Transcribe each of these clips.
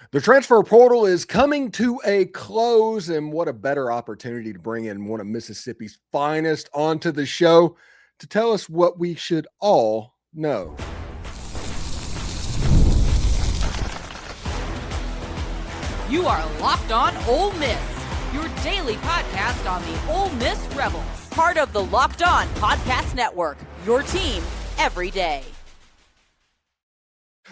The transfer portal is coming to a close, and what a better opportunity to bring in one of Mississippi's finest onto the show to tell us what we should all know. You are Locked On Ole Miss, your daily podcast on the Ole Miss Rebels, part of the Locked On Podcast Network, your team every day.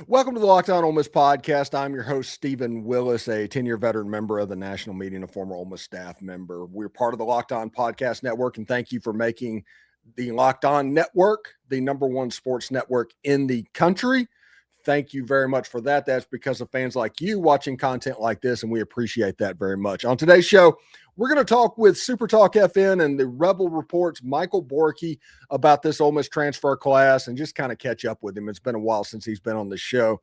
Welcome to the Locked On Ole Miss podcast. I'm your host, Stephen Willis, a 10-year veteran member of the national media and a former Ole Miss staff member. We're part of the Locked On Podcast Network, and thank you for making the Locked On Network the number one sports network in the country. Thank you very much for that. That's because of fans like you watching content like this, and we appreciate that very much. On today's show, we're going to talk with Super Talk FN and the Rebel Report's Michael Borkey about this Ole Miss transfer class and just kind of catch up with him. It's been a while since he's been on the show,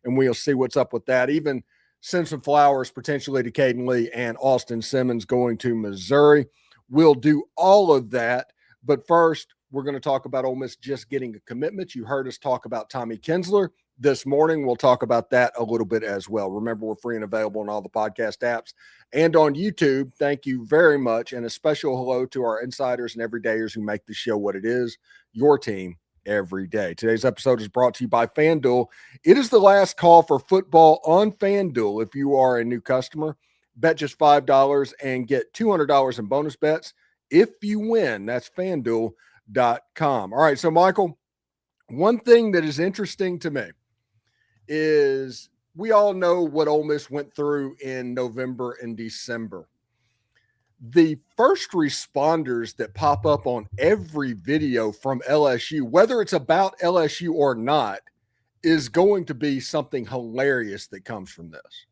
and we'll see what's up with that. Even send some flowers potentially to Caden Lee and Austin Simmons going to Missouri. We'll do all of that, but first, we're going to talk about Ole Miss just getting a commitment. You heard us talk about Tommy Kinsler this morning. We'll talk about that a little bit as well. Remember, we're free and available on all the podcast apps and on YouTube. Thank you very much. And a special hello to our insiders and everydayers who make the show what it is, your team every day. Today's episode is brought to you by FanDuel. It is the last call for football on FanDuel. If you are a new customer, bet just $5 and get $200 in bonus bets if you win. That's FanDuel.com. All right, so Michael, one thing that is interesting to me is we all know what Ole Miss went through in November and December. The first responders that pop up on every video from LSU, whether it's about LSU or not, is going to be something hilarious that comes from this.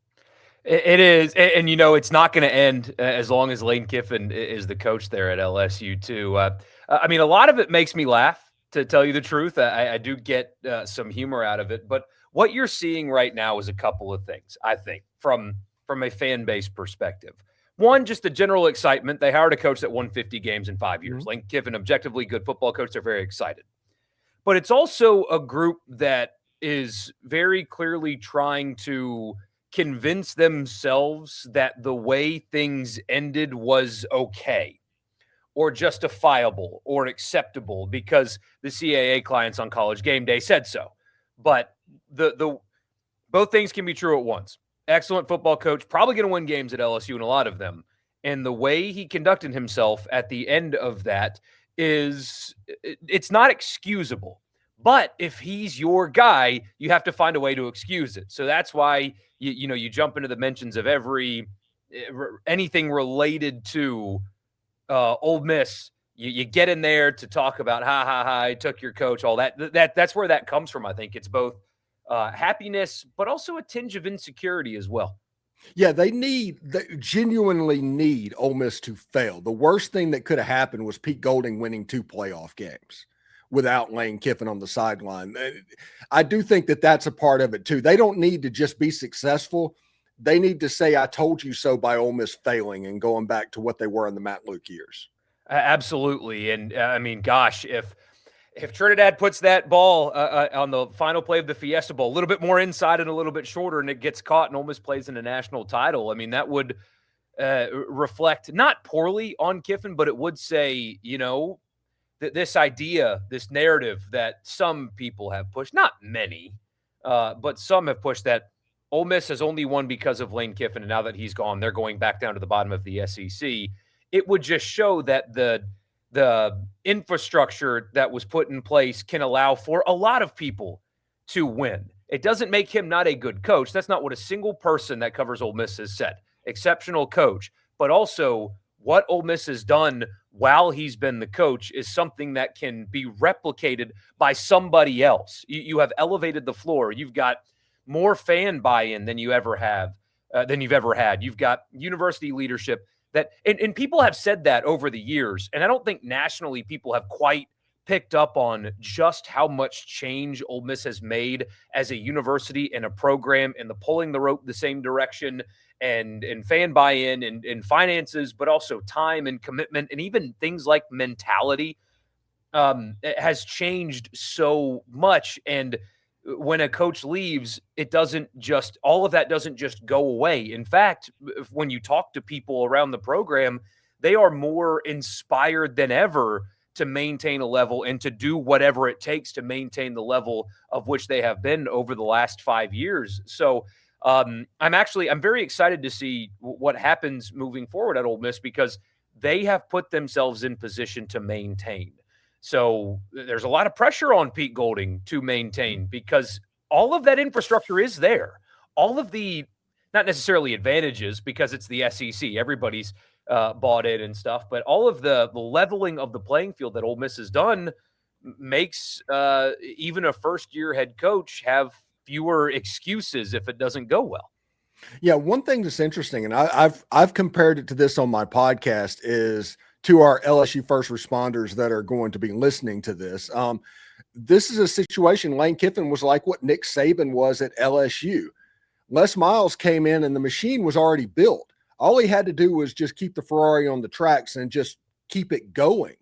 It is, and you know it's not going to end as long as Lane Kiffin is the coach there at LSU too. I mean, a lot of it makes me laugh, to tell you the truth. I do get some humor out of it, but what you're seeing right now is a couple of things, I think, from a fan base perspective. One, just the general excitement. They hired a coach that won 50 games in 5 years. Lane Kiffin, objectively good football coach. They're very excited. But it's also a group that is very clearly trying to convince themselves that the way things ended was okay or justifiable or acceptable because the CAA clients on College Game Day said so. But the both things can be true at once. Excellent football coach, probably going to win games at LSU and a lot of them. And the way he conducted himself at the end of that it's not excusable. But if he's your guy, you have to find a way to excuse it. So that's why you jump into the mentions of anything related to Ole Miss. You get in there to talk about I took your coach, all that. That's where that comes from. I think it's both happiness, but also a tinge of insecurity as well. Yeah, they genuinely need Ole Miss to fail. The worst thing that could have happened was Pete Golding winning 2 playoff games without Lane Kiffin on the sideline. I do think that that's a part of it too. They don't need to just be successful. They need to say, I told you so by Ole Miss failing and going back to what they were in the Matt Luke years. Absolutely. And I mean, gosh, if Trinidad puts that ball on the final play of the Fiesta Bowl, a little bit more inside and a little bit shorter, and it gets caught and Ole Miss plays in a national title, I mean, that would reflect not poorly on Kiffin, but it would say, this idea, this narrative that some people have pushed, not many, but some have pushed that Ole Miss has only won because of Lane Kiffin, and now that he's gone, they're going back down to the bottom of the SEC. It would just show that the infrastructure that was put in place can allow for a lot of people to win. It doesn't make him not a good coach. That's not what a single person that covers Ole Miss has said. Exceptional coach, but also what Ole Miss has done while he's been the coach is something that can be replicated by somebody else. You have elevated the floor. You've got more fan buy-in than you've ever had. You've got university leadership and people have said that over the years. And I don't think nationally people have quite picked up on just how much change Ole Miss has made as a university and a program and the pulling the rope the same direction and fan buy-in and finances, but also time and commitment and even things like mentality has changed so much. And when a coach leaves, all of that doesn't just go away. In fact, when you talk to people around the program, they are more inspired than ever to maintain a level and to do whatever it takes to maintain the level of which they have been over the last 5 years. So I'm very excited to see what happens moving forward at Ole Miss, because they have put themselves in position to maintain. So there's a lot of pressure on Pete Golding to maintain, because all of that infrastructure is there. All of the, not necessarily advantages, because it's the SEC, everybody's bought in and stuff, but all of the leveling of the playing field that Ole Miss has done makes even a first-year head coach have fewer excuses if it doesn't go well. Yeah, one thing that's interesting, and I've compared it to this on my podcast, is to our LSU first responders that are going to be listening to this. This is a situation. Lane Kiffin was like what Nick Saban was at LSU. Les Miles came in and the machine was already built. All he had to do was just keep the Ferrari on the tracks and just keep it going.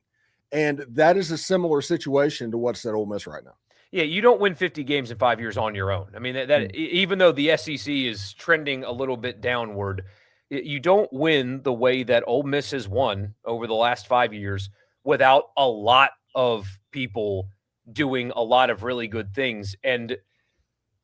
And that is a similar situation to what's at Ole Miss right now. Yeah, you don't win 50 games in 5 years on your own. I mean, even though the SEC is trending a little bit downward, you don't win the way that Ole Miss has won over the last 5 years without a lot of people doing a lot of really good things. And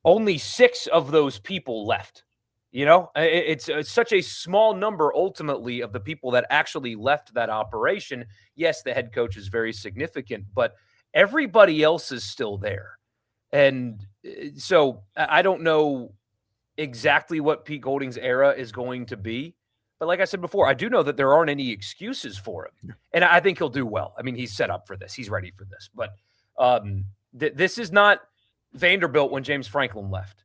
only 6 of those people left. You know, it's such a small number ultimately of the people that actually left that operation. Yes, the head coach is very significant, but everybody else is still there. And so I don't know exactly what Pete Golding's era is going to be. But like I said before, I do know that there aren't any excuses for him. And I think he'll do well. I mean, he's set up for this. He's ready for this. But this is not Vanderbilt when James Franklin left.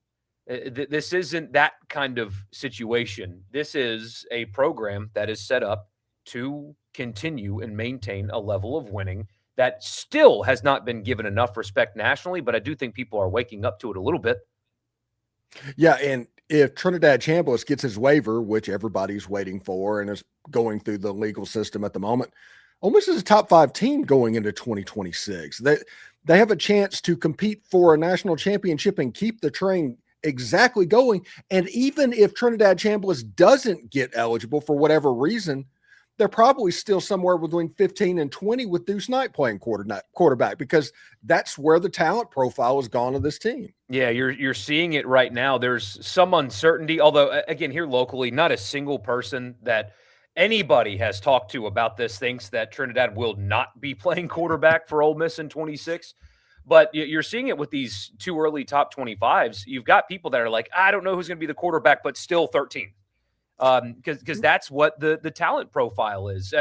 This isn't that kind of situation. This is a program that is set up to continue and maintain a level of winning that still has not been given enough respect nationally, but I do think people are waking up to it a little bit. Yeah, and if Trinidad Chambliss gets his waiver, which everybody's waiting for and is going through the legal system at the moment, Ole Miss is a top 5 team going into 2026. They have a chance to compete for a national championship and keep the train exactly going. And even if Trinidad Chambliss doesn't get eligible for whatever reason, they're probably still somewhere between 15 and 20 with Deuce Knight playing quarterback, because that's where the talent profile has gone of this team. Yeah, you're seeing it right now. There's some uncertainty, although, again, here locally, not a single person that anybody has talked to about this thinks that Trinidad will not be playing quarterback for Ole Miss in 26. But you're seeing it with these 2 early top 25s. You've got people that are like, I don't know who's going to be the quarterback, but still 13. Because that's what the talent profile is.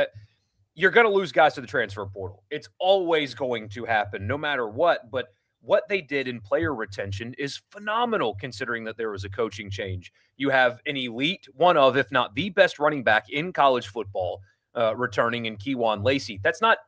You're going to lose guys to the transfer portal. It's always going to happen, no matter what. But what they did in player retention is phenomenal, considering that there was a coaching change. You have an elite, one of, if not the best running back in college football, returning in Kiwan Lacy. It's not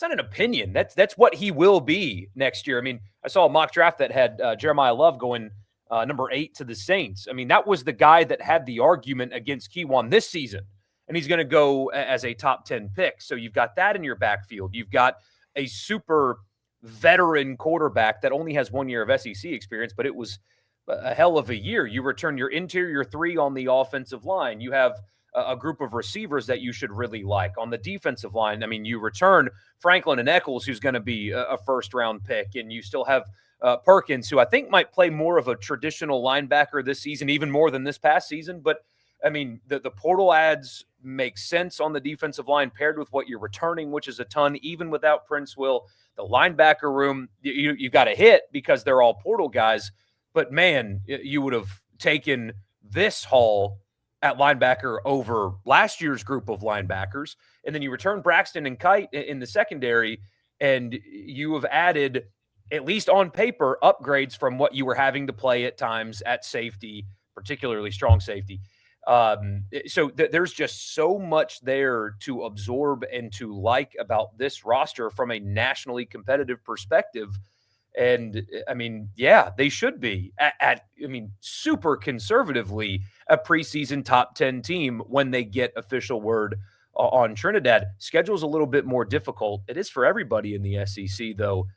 an opinion. That's what he will be next year. I mean, I saw a mock draft that had Jeremiah Love going number 8 to the Saints. I mean, that was the guy that had the argument against Kiwan this season, and he's going to go as a top 10 pick. So you've got that in your backfield. You've got a super veteran quarterback that only has 1 year of SEC experience, but it was a hell of a year. You return your interior 3 on the offensive line. You have a group of receivers that you should really like. On the defensive line, I mean, you return Franklin and Eccles, who's going to be a first-round pick, and you still have Perkins, who I think might play more of a traditional linebacker this season, even more than this past season. But, I mean, the portal adds make sense on the defensive line paired with what you're returning, which is a ton, even without Prince Will. The linebacker room, you got to hit because they're all portal guys. But, man, you would have taken this haul at linebacker over last year's group of linebackers. And then you return Braxton and Kite in the secondary, and you have added, at least on paper, upgrades from what you were having to play at times at safety, particularly strong safety. So there's just so much there to absorb and to like about this roster from a nationally competitive perspective. And I mean, yeah, they should be super conservatively a preseason top 10 team when they get official word on Trinidad. Schedule's a little bit more difficult. It is for everybody in the SEC, though.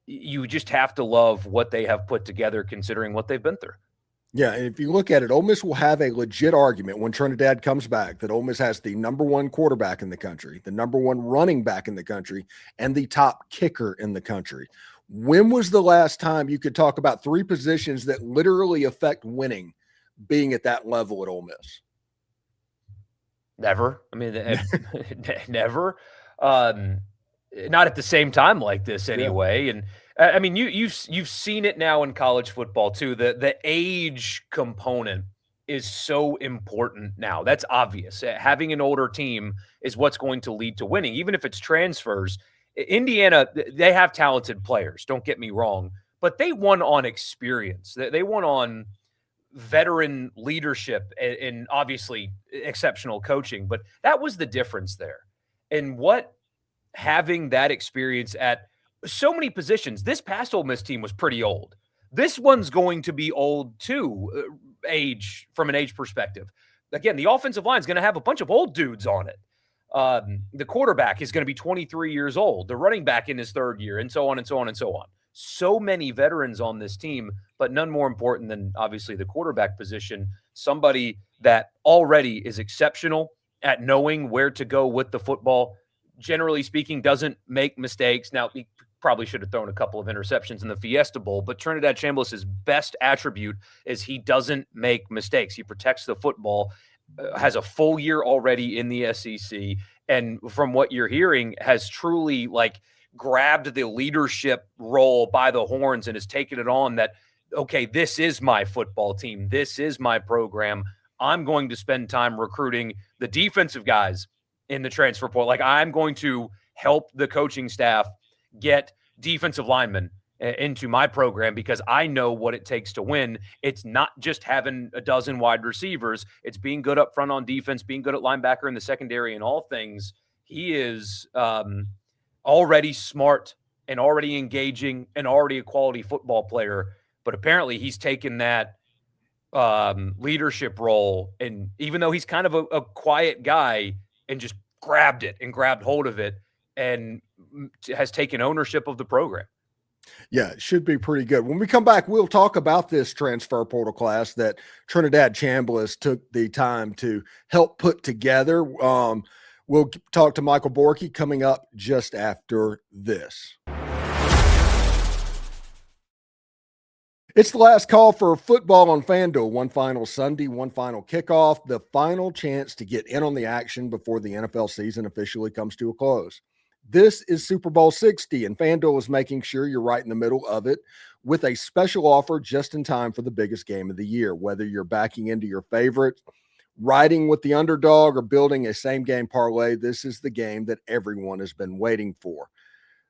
you just have to love what they have put together considering what they've been through. Yeah, and if you look at it, Ole Miss will have a legit argument when Trinidad comes back that Ole Miss has the number one quarterback in the country, the number one running back in the country, and the top kicker in the country. When was the last time you could talk about three positions that literally affect winning being at that level at Ole Miss? Never. I mean, never. Not at the same time like this anyway. Yeah. And I mean, you've seen it now in college football too. The age component is so important now. That's obvious. Having an older team is what's going to lead to winning, even if it's transfers. Indiana, they have talented players. Don't get me wrong, but they won on experience. They won on veteran leadership and obviously exceptional coaching. But that was the difference there. And what having that experience at so many positions. This past Ole Miss team was pretty old. This one's going to be old too, from an age perspective. Again, the offensive line is going to have a bunch of old dudes on it. The quarterback is going to be 23 years old. The running back in his third year, and so on and so on and so on. So many veterans on this team, but none more important than obviously the quarterback position. Somebody that already is exceptional at knowing where to go with the football. Generally speaking, doesn't make mistakes. Now, he probably should have thrown a couple of interceptions in the Fiesta Bowl, but Trinidad Chambliss' best attribute is he doesn't make mistakes. He protects the football, has a full year already in the SEC, and from what you're hearing, has truly grabbed the leadership role by the horns and has taken it on that, okay, this is my football team. This is my program. I'm going to spend time recruiting the defensive guys in the transfer portal. I'm going to help the coaching staff get defensive linemen into my program because I know what it takes to win. It's not just having a dozen wide receivers. It's being good up front on defense, being good at linebacker in the secondary and all things. He is already smart and already engaging and already a quality football player. But apparently he's taken that leadership role. And even though he's kind of a quiet guy, and just grabbed it and grabbed hold of it and has taken ownership of the program. Yeah, it should be pretty good. When we come back, we'll talk about this transfer portal class that Trinidad Chambliss took the time to help put together. We'll talk to Michael Borkey coming up just after this. It's the last call for football on FanDuel. One final Sunday, one final kickoff, the final chance to get in on the action before the NFL season officially comes to a close. This is Super Bowl 60, and FanDuel is making sure you're right in the middle of it with a special offer just in time for the biggest game of the year. Whether you're backing into your favorite, riding with the underdog, or building a same-game parlay, this is the game that everyone has been waiting for.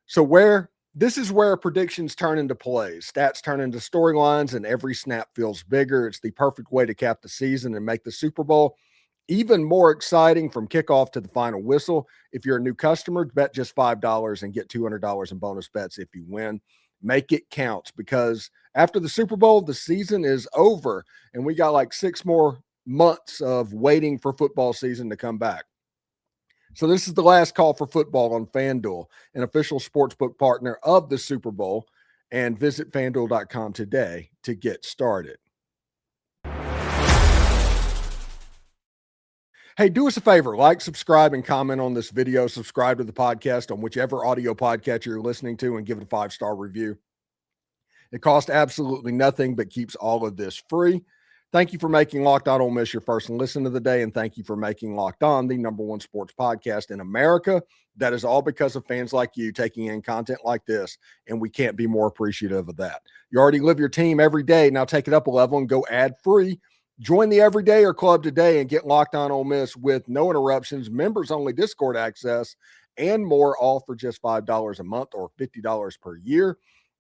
So this is where predictions turn into plays, stats turn into storylines, and every snap feels bigger. It's the perfect way to cap the season and make the Super Bowl even more exciting from kickoff to the final whistle. If you're a new customer, bet just $5 and get $200 in bonus bets if you win. Make it count, because after the Super Bowl, the season is over, and we got 6 more months of waiting for football season to come back. So this is the last call for football on FanDuel, an official sportsbook partner of the Super Bowl, and visit FanDuel.com today to get started. Hey, do us a favor, subscribe, and comment on this video. Subscribe to the podcast on whichever audio podcast you're listening to and give it a 5-star review. It costs absolutely nothing but keeps all of this free. Thank you for making Locked On Ole Miss your first listen of the day, and thank you for making Locked On the #1 sports podcast in America. That is all because of fans like you taking in content like this, and we can't be more appreciative of that. You already live your team every day. Now take it up a level and go ad-free. Join the Everydayer Club today and get Locked On Ole Miss with no interruptions, members-only Discord access, and more, all for just $5 a month or $50 per year.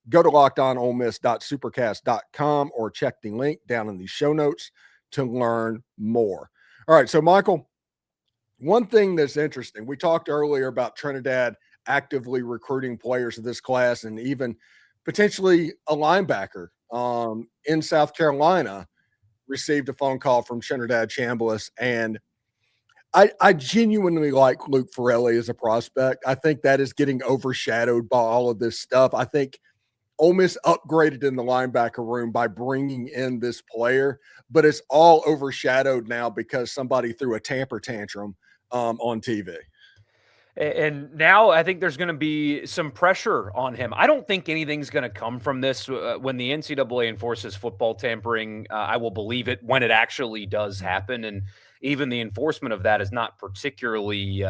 Go to lockedonolemess.supercast.com or check the link down in the show notes to learn more. All right, so Michael, one thing that's interesting, we talked earlier about Trinidad actively recruiting players of this class and even potentially a linebacker in South Carolina received a phone call from Trinidad Chambliss, and I genuinely like Luke Farrelly as a prospect. I think that is getting overshadowed by all of this stuff. I think Ole Miss upgraded in the linebacker room by bringing in this player, but it's all overshadowed now because somebody threw a temper tantrum on TV. And now I think there's going to be some pressure on him. I don't think anything's going to come from this. When the NCAA enforces football tampering, I will believe it when it actually does happen. And even the enforcement of that is not particularly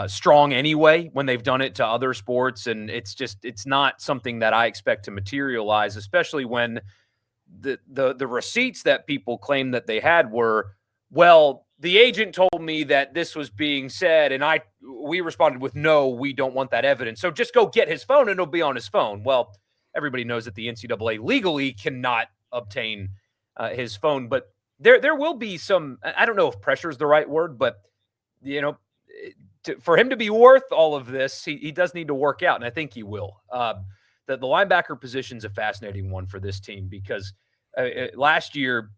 strong anyway when they've done it to other sports. And it's not something that I expect to materialize, especially when the receipts that people claim that they had were, well, the agent told me that this was being said, and we responded with, no, we don't want that evidence. So just go get his phone and it'll be on his phone. Well, everybody knows that the NCAA legally cannot obtain his phone, but there will be some, I don't know if pressure is the right word, but for him to be worth all of this, he does need to work out, and I think he will. The linebacker position is a fascinating one for this team because last year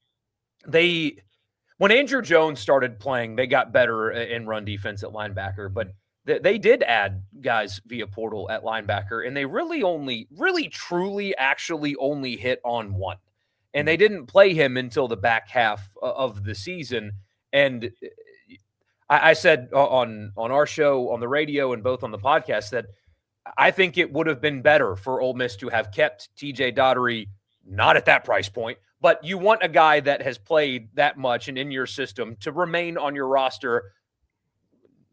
when Andrew Jones started playing, they got better in run defense at linebacker, but they did add guys via portal at linebacker, and they really truly actually only hit on one. And they didn't play him until the back half of the season. And I said on our show, on the radio, and both on the podcast that I think it would have been better for Ole Miss to have kept TJ Daugherty not at that price point, but you want a guy that has played that much and in your system to remain on your roster,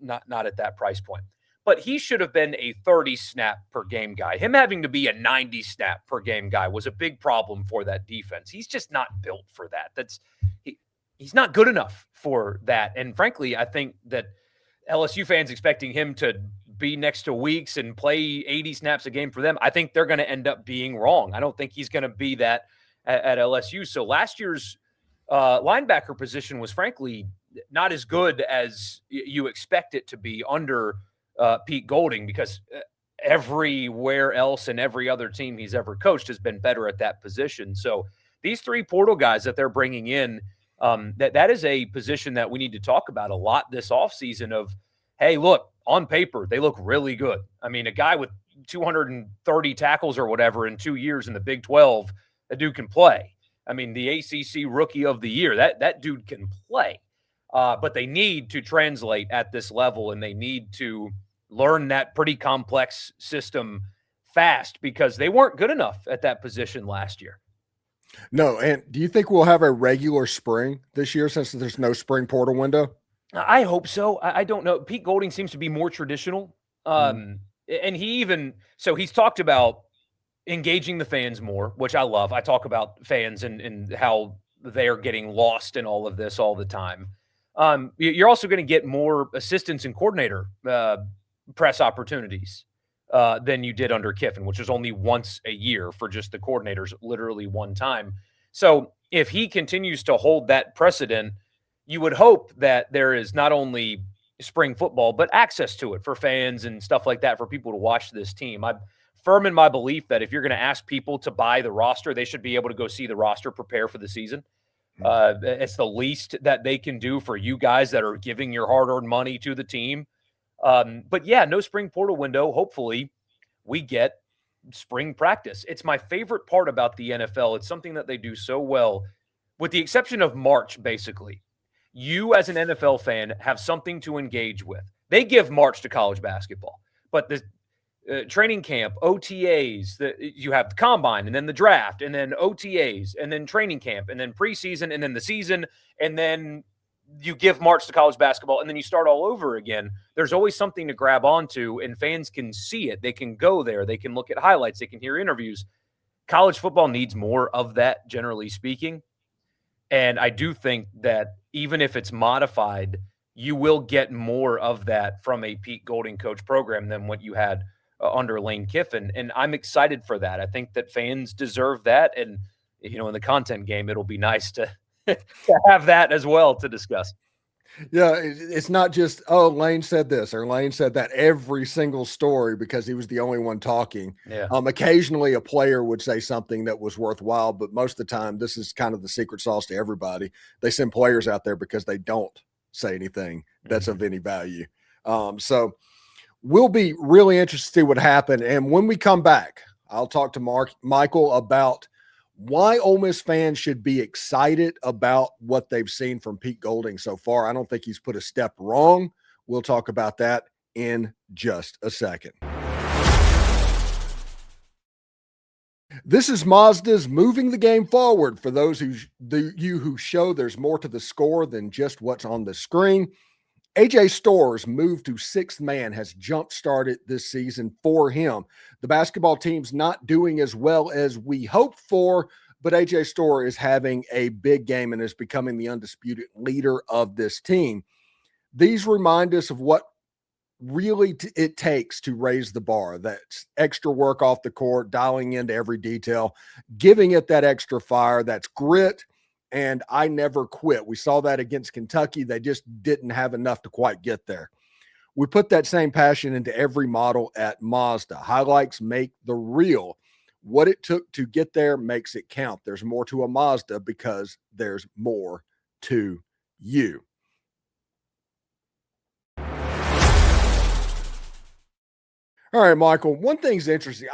not at that price point. But he should have been a 30 snap per game guy. Him having to be a 90 snap per game guy was a big problem for that defense. He's just not built for that. He's not good enough for that. And frankly, I think that LSU fans expecting him to be next to Weeks and play 80 snaps a game for them, I think they're going to end up being wrong. I don't think he's going to be that at LSU. So last year's linebacker position was frankly not as good as you expect it to be under Pete Golding, because everywhere else and every other team he's ever coached has been better at that position. So these three portal guys that they're bringing in, that is a position that we need to talk about a lot this offseason of, hey, look, on paper, they look really good. I mean, a guy with 230 tackles or whatever in 2 years in the Big 12, that dude can play. I mean, the ACC Rookie of the Year, that dude can play. But they need to translate at this level, and they need to learn that pretty complex system fast because they weren't good enough at that position last year. No, and do you think we'll have a regular spring this year since there's no spring portal window? I hope so. I don't know. Pete Golding seems to be more traditional. And he's talked about engaging the fans more, which I love. I talk about fans and how they're getting lost in all of this all the time. You're also going to get more assistants and coordinator press opportunities than you did under Kiffin, which was only once a year for just the coordinators, literally one time. So if he continues to hold that precedent, you would hope that there is not only spring football, but access to it for fans and stuff like that for people to watch this team. I'm firm in my belief that if you're going to ask people to buy the roster, they should be able to go see the roster prepare for the season. It's the least that they can do for you guys that are giving your hard-earned money to the team. But yeah, no spring portal window. Hopefully we get spring practice. It's my favorite part about the NFL. It's something that they do so well, with the exception of March, basically. You as an NFL fan have something to engage with. They give March to college basketball, but the training camp, OTAs, you have the combine and then the draft and then OTAs and then training camp and then preseason and then the season, and then you give March to college basketball and then you start all over again. There's always something to grab onto, and fans can see it. They can go there. They can look at highlights. They can hear interviews. College football needs more of that, generally speaking. And I do think that even if it's modified, you will get more of that from a Pete Golding coach program than what you had under Lane Kiffin. And I'm excited for that. I think that fans deserve that. And, in the content game, it'll be nice to have that as well to discuss. Yeah, it's not just, Lane said this or Lane said that every single story because he was the only one talking. Yeah. Occasionally a player would say something that was worthwhile, but most of the time, this is kind of the secret sauce to everybody. They send players out there because they don't say anything that's of any value. So we'll be really interested to see what happened. And when we come back, I'll talk to Michael about why Ole Miss fans should be excited about what they've seen from Pete Golding so far. I don't think he's put a step wrong. We'll talk about that in just a second. This is Mazda's Moving the Game Forward. For those who show there's more to the score than just what's on the screen. AJ Storr's move to sixth man has jump-started this season for him. The basketball team's not doing as well as we hoped for, but AJ Storr is having a big game and is becoming the undisputed leader of this team. These remind us of what really it takes to raise the bar. That's extra work off the court, dialing into every detail, giving it that extra fire. That's grit. And I never quit. We saw that against Kentucky. They just didn't have enough to quite get there. We put that same passion into every model at Mazda. Highlights make the real. What it took to get there makes it count. There's more to a Mazda because there's more to you. All right, Michael, one thing's interesting.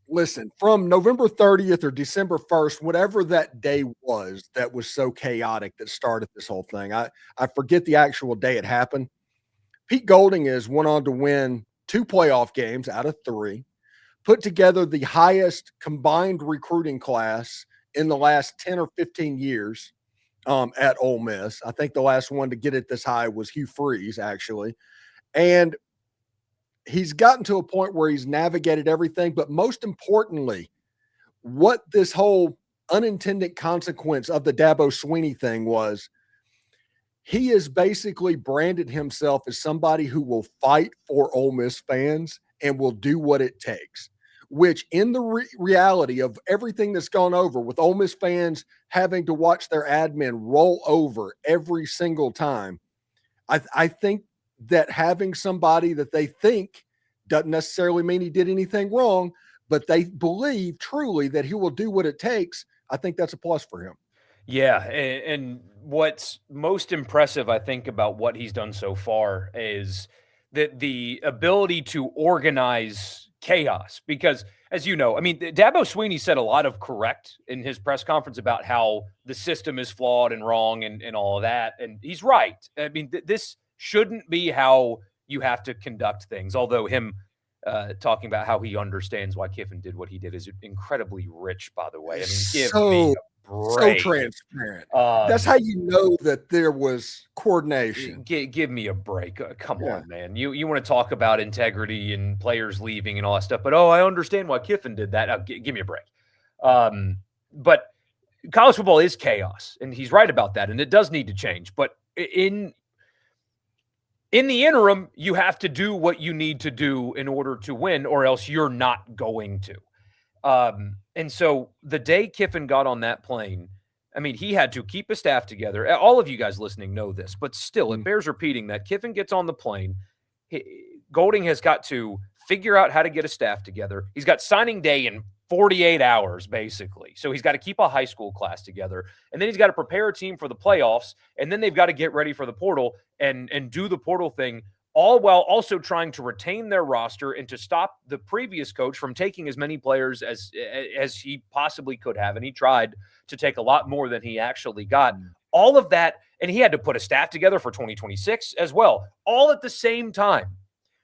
Listen, from November 30th or December 1st, whatever that day was that was so chaotic that started this whole thing, I forget the actual day it happened. Pete Golding went on to win 2 playoff games out of 3, put together the highest combined recruiting class in the last 10 or 15 years at Ole Miss. I think the last one to get it this high was Hugh Freeze, actually. And he's gotten to a point where he's navigated everything, but most importantly, what this whole unintended consequence of the Dabo Swinney thing was, he has basically branded himself as somebody who will fight for Ole Miss fans and will do what it takes, which in the reality of everything that's gone over with Ole Miss fans having to watch their admin roll over every single time, I think that having somebody that they think doesn't necessarily mean he did anything wrong, but they believe truly that he will do what it takes. I think that's a plus for him. Yeah. And what's most impressive, I think, about what he's done so far is that the ability to organize chaos, because as you know, I mean, Dabo Swinney said a lot of correct in his press conference about how the system is flawed and wrong and all of that. And he's right. I mean, this shouldn't be how you have to conduct things. Although him talking about how he understands why Kiffin did what he did is incredibly rich, by the way. I mean, give me a break. So transparent. That's how you know that there was coordination. Give me a break. Come on, man. You want to talk about integrity and players leaving and all that stuff, but I understand why Kiffin did that. Give me a break. But college football is chaos, and he's right about that, and it does need to change. But in the interim, you have to do what you need to do in order to win, or else you're not going to. And so the day Kiffin got on that plane, I mean, he had to keep his staff together. All of you guys listening know this, but still, it bears repeating that Kiffin gets on the plane. Golding has got to figure out how to get a staff together. He's got signing day in 48 hours, basically. So he's got to keep a high school class together. And then he's got to prepare a team for the playoffs. And then they've got to get ready for the portal and do the portal thing, all while also trying to retain their roster and to stop the previous coach from taking as many players as he possibly could have. And he tried to take a lot more than he actually got. All of that, and he had to put a staff together for 2026 as well, all at the same time.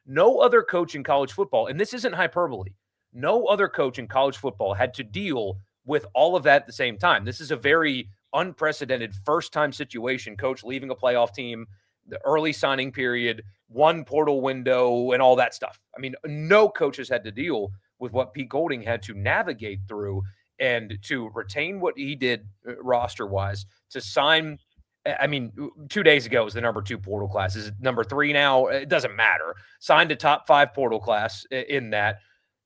No other coach in college football, and this isn't hyperbole, no other coach in college football had to deal with all of that at the same time. This is a very unprecedented first-time situation, coach leaving a playoff team, the early signing period, one portal window, and all that stuff. I mean, no coach has had to deal with what Pete Golding had to navigate through and to retain what he did roster-wise, to sign. I mean, 2 days ago was the number 2 portal class. Is it number 3 now? It doesn't matter. Signed a top 5 portal class in that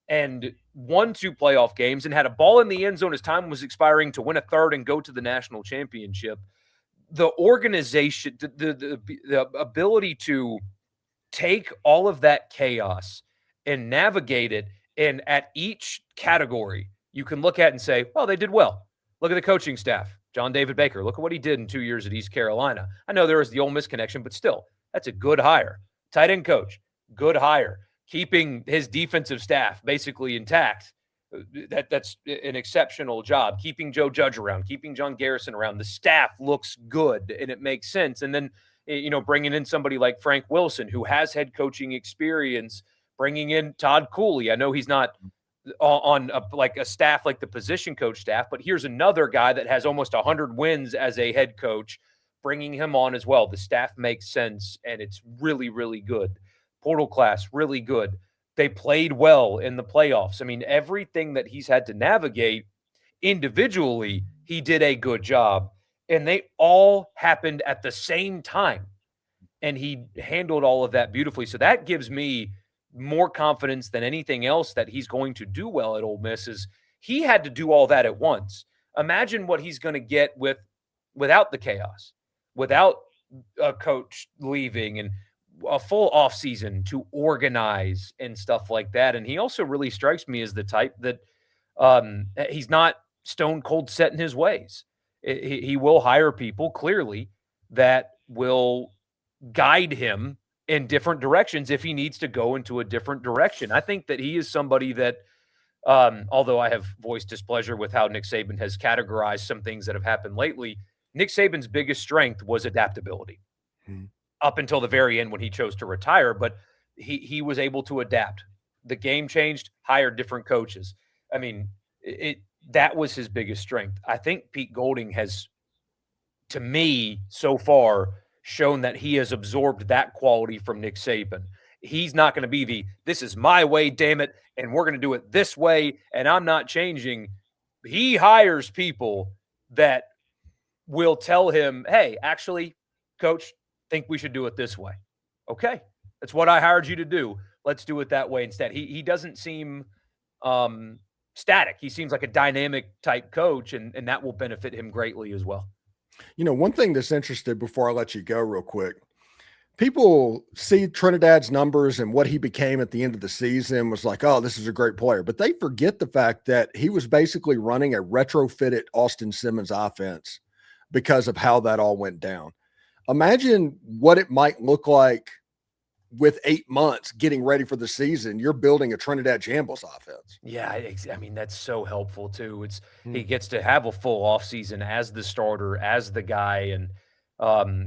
and won 2 playoff games and had a ball in the end zone as time was expiring to win a third and go to the national championship. The organization, the ability to take all of that chaos and navigate it, and at each category, you can look at and say, well, they did well. Look at the coaching staff. John David Baker, look at what he did in 2 years at East Carolina. I know there was the Ole Miss connection, but still, that's a good hire. Tight end coach, good hire. keeping his defensive staff basically intact. That's an exceptional job. Keeping Joe Judge around, keeping John Garrison around. The staff looks good, and it makes sense. And then, bringing in somebody like Frank Wilson, who has head coaching experience, bringing in Todd Cooley. I know he's not on a staff like the position coach staff, but here's another guy that has almost 100 wins as a head coach, bringing him on as well. The staff makes sense, and it's really, really good. Portal class, really good. They played well in the playoffs. I mean, everything that he's had to navigate individually, he did a good job. And they all happened at the same time. And he handled all of that beautifully. So that gives me more confidence than anything else that he's going to do well at Ole Miss. Is he had to do all that at once. Imagine what he's going to get without the chaos, without a coach leaving and a full off season to organize and stuff like that. And he also really strikes me as the type that he's not stone cold set in his ways. He will hire people clearly that will guide him in different directions if he needs to go into a different direction. I think that he is somebody that, although I have voiced displeasure with how Nick Saban has categorized some things that have happened lately, Nick Saban's biggest strength was adaptability. Up until the very end when he chose to retire, but he was able to adapt. The game changed, hired different coaches. I mean, that was his biggest strength. I think Pete Golding has, to me, so far, shown that he has absorbed that quality from Nick Saban. He's not going to be this is my way, damn it, and we're going to do it this way, and I'm not changing. He hires people that will tell him, hey, actually, coach, think we should do it this way. Okay, that's what I hired you to do. Let's do it that way instead. He doesn't seem static. He seems like a dynamic type coach, and that will benefit him greatly as well. One thing that's interesting before I let you go real quick, people see Trinidad's numbers and what he became at the end of the season was like, oh, this is a great player. But they forget the fact that he was basically running a retrofitted Austin Simmons offense because of how that all went down. Imagine what it might look like with 8 months getting ready for the season. You're building a Trinidad Chambliss offense. Yeah, I mean, that's so helpful too. He gets to have a full offseason as the starter, as the guy, and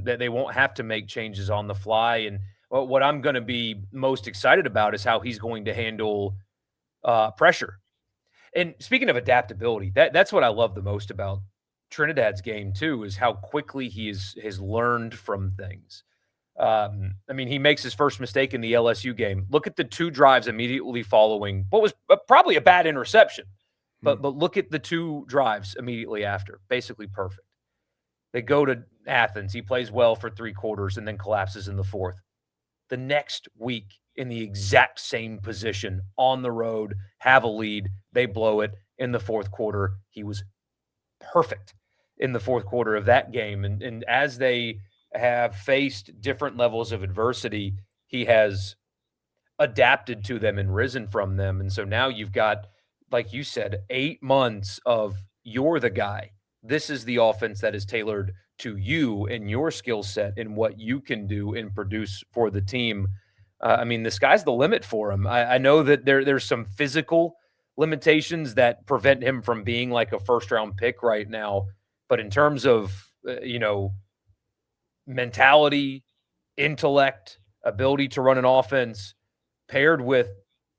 that they won't have to make changes on the fly. And what I'm going to be most excited about is how he's going to handle pressure. And speaking of adaptability, that's what I love the most about Trinidad's game too, is how quickly he has learned from things. I mean, he makes his first mistake in the LSU game. Look at the 2 drives immediately following what was probably a bad interception, but look at the 2 drives immediately after, basically perfect. They go to Athens. He plays well for 3 quarters and then collapses in the 4th. The next week in the exact same position on the road, have a lead. They blow it in the 4th quarter. He was perfect in the 4th quarter of that game. And as they have faced different levels of adversity, he has adapted to them and risen from them. And so now you've got, like you said, 8 months of you're the guy. This is the offense that is tailored to you and your skill set and what you can do and produce for the team. I mean, the sky's the limit for him. I know that there's some physical limitations that prevent him from being like a first-round pick right now. But in terms of, mentality, intellect, ability to run an offense, paired with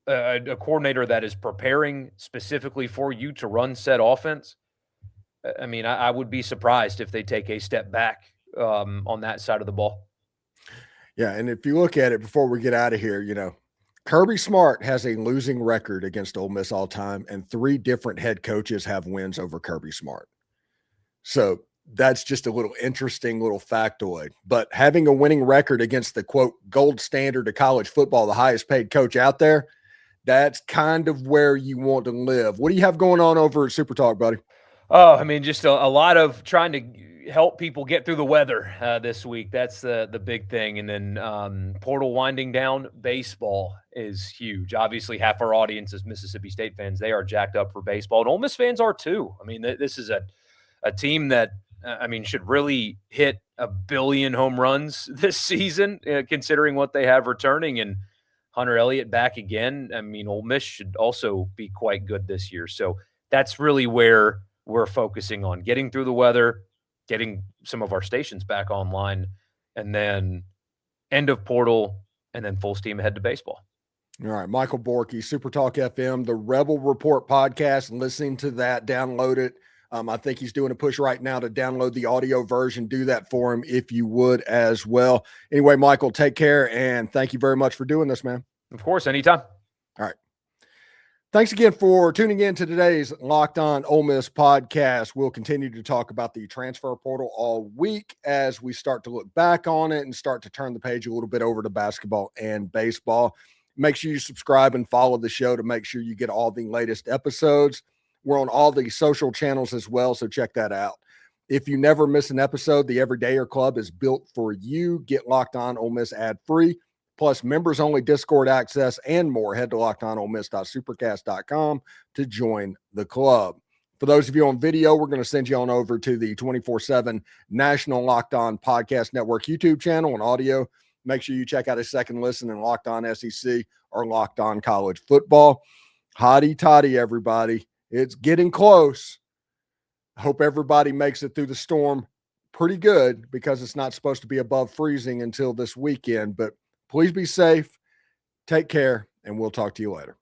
a coordinator that is preparing specifically for you to run said offense, I mean, I would be surprised if they take a step back on that side of the ball. Yeah, and if you look at it before we get out of here, Kirby Smart has a losing record against Ole Miss all time, and 3 different head coaches have wins over Kirby Smart. So that's just a little interesting little factoid. But having a winning record against the, quote, gold standard of college football, the highest paid coach out there, that's kind of where you want to live. What do you have going on over at Super Talk, buddy? Oh, I mean, just a lot of trying to help people get through the weather this week. That's the big thing. And then portal winding down, baseball is huge. Obviously, half our audience is Mississippi State fans. They are jacked up for baseball. And Ole Miss fans are too. I mean, this is a team that, should really hit 1 billion home runs this season, considering what they have returning. And Hunter Elliott back again, I mean, Ole Miss should also be quite good this year. So that's really where we're focusing on getting through the weather, getting some of our stations back online, and then end of portal, and then full steam ahead to baseball. All right, Michael Borkey, Super Talk FM, the Rebel Report podcast, and listening to that, download it. I think he's doing a push right now to download the audio version. Do that for him if you would as well. Anyway, Michael, take care, and thank you very much for doing this, man. Of course, anytime. All right. Thanks again for tuning in to today's Locked On Ole Miss podcast. We'll continue to talk about the transfer portal all week as we start to look back on it and start to turn the page a little bit over to basketball and baseball. Make sure you subscribe and follow the show to make sure you get all the latest episodes. We're on all the social channels as well, so check that out. If you never miss an episode, the Everydayer Club is built for you. Get Locked On Ole Miss ad-free, plus members-only Discord access and more. Head to lockedonolemmiss.supercast.com to join the club. For those of you on video, we're going to send you on over to the 24/7 National Locked On Podcast Network YouTube channel and audio. Make sure you check out a second listen in Locked On SEC or Locked On College Football. Hotty toddy, everybody. It's getting close. I hope everybody makes it through the storm pretty good because it's not supposed to be above freezing until this weekend. But please be safe, take care, and we'll talk to you later.